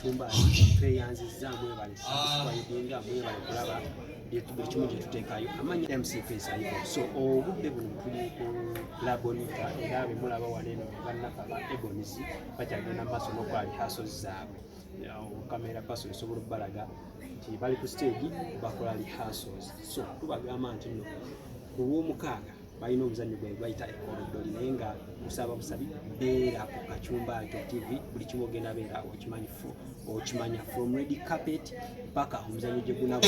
kachumba tweyanzizza mwebale subscribinga mwebale kulaba buli kimu gye tuteekayo amanya MC Pesa Ivo. So obudde buno tuli ku Labonita era be mulaba waneno bannaka ba Ebons bakyagenda maaso n'okukola rehearsals zaabwe. Kamera person esobola obbalaga nti bali ku stage bakola rehearsals. So tubagamba nti nno ku Lwomukaaga balina omuzannyo gwe bayita Ekoloddoli naye nga musaba busabi beera ku Kachumba TV buli kimu ogenda beera okimanya from red carpet paka omuzannyo gye guna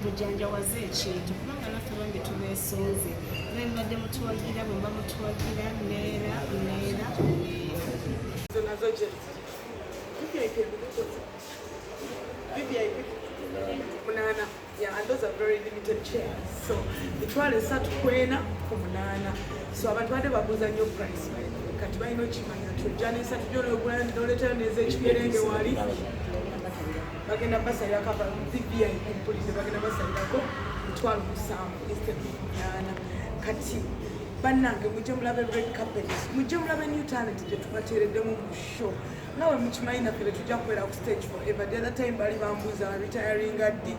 mujanja waze ekintu kubanga naffe bange tubeesonze nembadde mutuwagira bwe mba mutuwagira neera nazo gye munana and those are very limited chairs, so mitwalo 3 kwena ku 8. So abantu bade babuuza nnyo price kati balina okimanya nti ojjana 3 gy'onoogula n'oleetayo n'ez'ekikerenge wali bagenda basalira kapa VVI kumpulize bagenda basalirako mitwalo 7 instead of 8. Kati bannange mujje mulabe red carpet, mujje mulabe new talent gye tubateereddemu mu show. Nawe mukimanyi naffe betujja kubeera ku stage forever. The other time bali bambuuza retiring addi.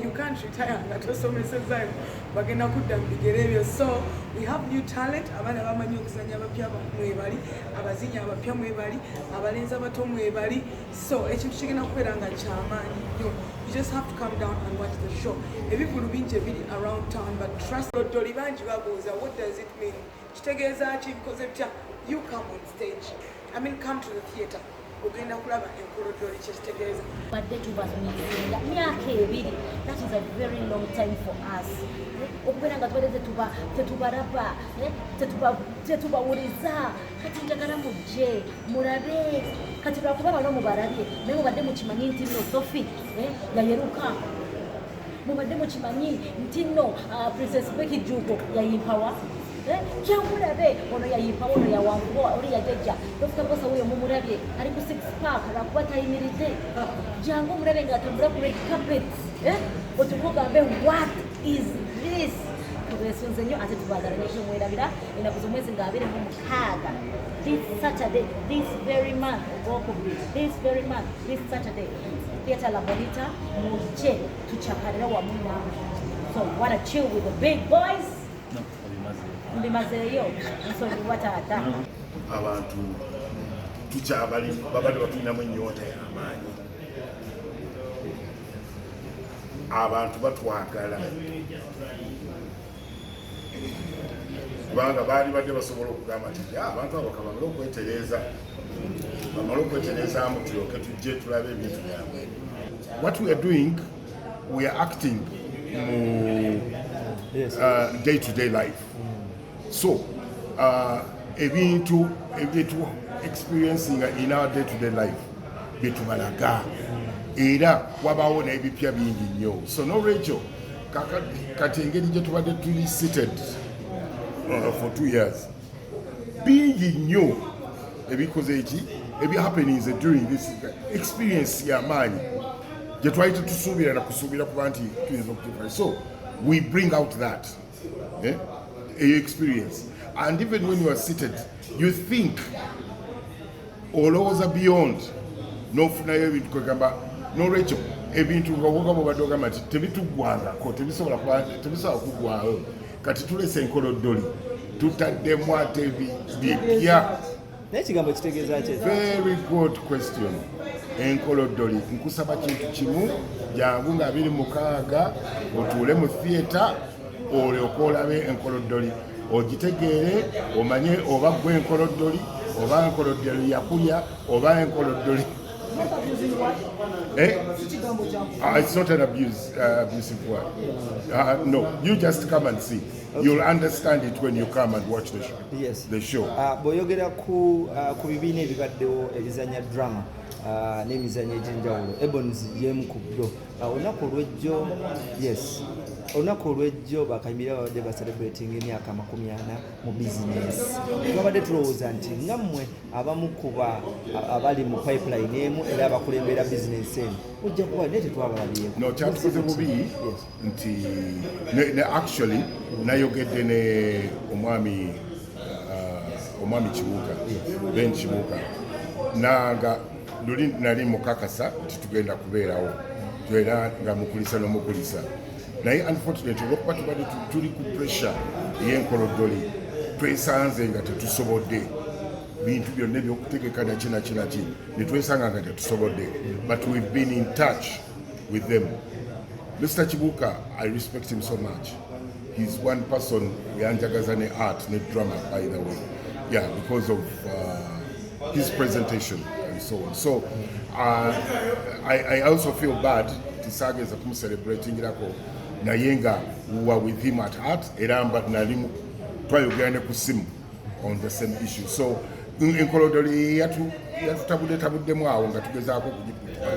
You can't retire nga tosomesezaayo bagenda kudda mu bigere ebyo. So we have new talent, abaana bamanyi okuzanya abapya mwebali, abazinyi abapya mwebali, abalenzi abato mwebali. So ekintu kigenda kubeera nga kyamaanyi nnyo. You just have to come down and watch the show. Ebivulu bingi ebiri around town, but trust Ekoloddoli bangi babuuza what does it mean? Kitegeeza ki because you come on stage. I mean come to the theatre. Ogenda kulaba Ekoloddoli kyekitegeeza. Badde tubasomesa myaka 2. That is a very long time for us. Okubeera nga tubaleze tetubalaba tetubawuliza kati njagala mujje mulabe kati lwakuba bano mubalabye naye mubadde mukimanyi nti nno Sophie yayeruka mubadde mukimanyi nti nno Princess Becky Juko yayimpawa kyamulabe ono yayimpawa ono yawanguwa oli yajajja tofika kosa wuyo mumulabye ali ku 6 pack lwakuba tayimiridde jangu omulabe ng'atambula ku red carpet otukugambe what is this tubeesunze nnyo ate tubaagala nekyo mwerabira ennaku z'omwezi nga 26 this Saturday this very month this Saturday Theatre Labonita mujje tuchakalira wamu nawe. So wanna chill with the big boys? No, mbimazeeyo nsonyi wataata abantu tukyabali babadde batulinamu ennyota y'amaanyi abantu batwagala kubanga baali badde basobola okugamba nti abantu abo kabamala okwetereezaamu tulyoke tujje tulabe ebintu byabwe. What we are doing, we are acting day-to-day life. So ebintu experiencing in our day-to-day life byetubalaga era wabaawo n'ebipya bingi nnyo. So n'olwekyo kati engeri gye tubadde tuli seated for 2 years bingi nnyo ebikoze eki ebya happenings during this experience y'amaanyi gye twali tetusuubira na kusuubira kuba nti tuyinza okutuuka. So we bring out that experience, and even when you are seated you think olowooza beyond n'ofunayo ebintu kwegamba n'olwekyo ebintu ngaobugamba obadde ogamba nti tebituggwangako tebisobola kuggwawo kati tulese Ekoloddoli tutaddemu ate bipya. N'ekigambo kitegeeza ki? Very good question. Ekoloddoli nkusaba kintu kimu jangu nga 26 otuule mu theatre olyoke olabe Ekoloddoli ogitegeere omanye oba gwe Ekoloddoli oba Ekoloddoli yakulya oba Ekoloddoli. It's not an abusive word. No, you just come and see. Okay. You'll understand it when you come and watch the show. Yes. The show. Bw'oyogera ku bibiina ebibaddewo ebizanya drama n'emizannyo egy'enjawulo, Ebons y'emu ku byo. Olunaku olw'ejjo, yes. Olunaku olw'ejjo Bakayimbira babadde celebrating emyaka 40 mu business. Twabadde tulowooza nti nga mmwe abamu kuba abali mu pipeline emu era abakulembera business bizinesi eno ojja kuba naye tetwabalabyeko. No, kyatukoze bubi nti ne actually nayogedde ne omwami Kibuuka, Ben Kibuuka, nanga luli nali mukakasa nti tugenda kubeerawo twera nga mukulisa n'omukulisa, naye unfortunately olwokuba tubadde tuli ku pressure ey'Ekoloddoli twesanze nga tetusobodde bintu byonna ebyokutegeka naki ne twesanga nga tetusobodde, but we've been in touch with them. Mr. Kibuuka, I respect him so much. He's one person yanjagaza ne art ne drama, by the way, yeah, because of his presentation and so on. So I also feel bad tisageza kumcelebrating lako naye nga we were with him at art era mba nali twayogera ne ku simu on the same issue. So Ekoloddoli yatutabudde awo nga tugezaako okugiputa